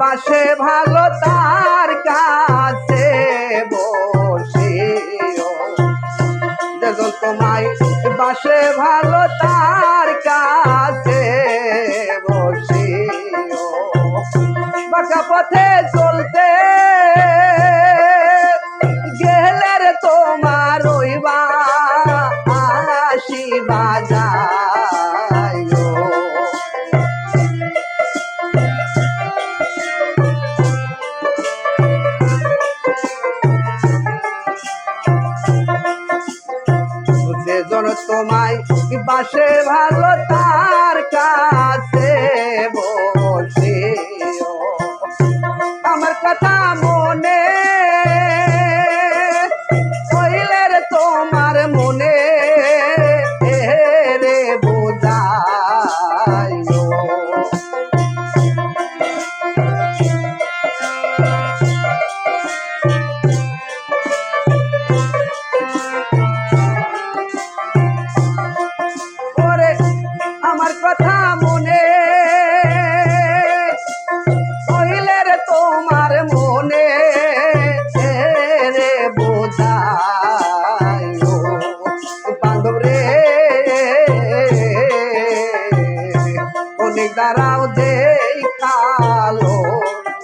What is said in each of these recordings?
বাসে ভালো তার কাছে বসিও যেজন তোমায় বাসে ভালো তার কাছে বসিও বাঁকা পথে চলতে গেলে রে তোমার রইবা আসি বাজায় যেজন তোমায় বাসে ভালো তার কাছে বসিও আমার কথা মনে হইলে রে তোমার মনে রে বোঝাইও আমার কথা মনে হইলে রে তোমার মনে রে বোঝাইও বান্ধব রে অনেক দাঁড়াও দেখালো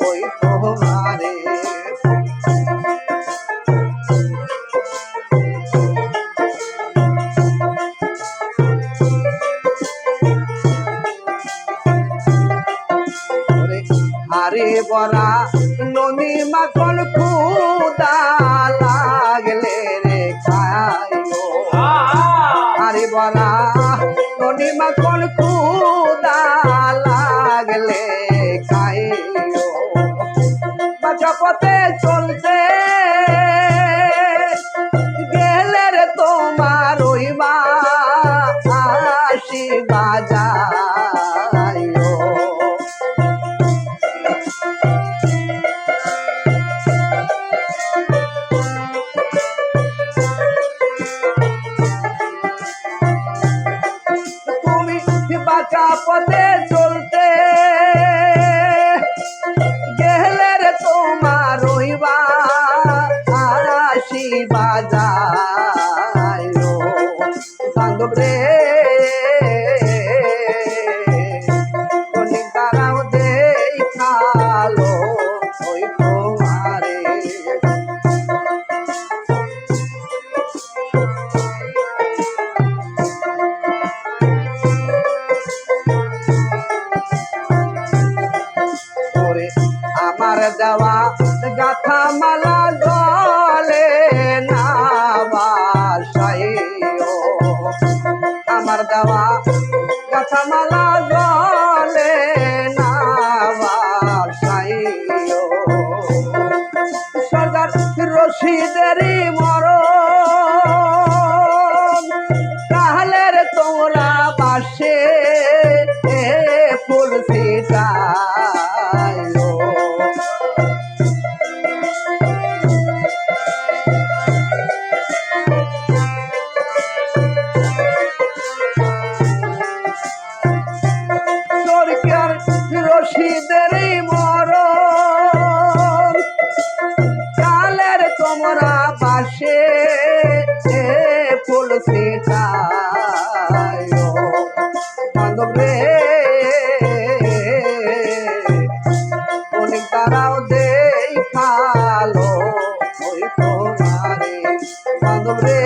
ওই তোমারে আরে বরা ননি মাখন খুদা লাগলে রে খাইও আরে বরা ননি মাখন খুদা লাগলে খাইও বাঁকা পথে চলতে গেলে রে তোমার রইবা আসি বাজাইও বাঁকা পথে চলতে গেলে রে তোমার রইবা আসি বাজাইও বান্ধব রে অনেক দাঁড়াও দেখালো ওই তোমারে আমার দেওয়া গাথা মালা জলে না বাসাইও আমার দেওয়া গাথা মালা জলে না বাসাইও সরদার রশিদেরই মরণ তাহলে রে তোমরা বাসে ফুল ছিটাইও রশিদেরই মরণ কালের তোমরা বাসে ফুল ছিটাইও বান্ধব রে অনেক দাঁড়াও দেখালো ওই তোমারে বান্ধব রে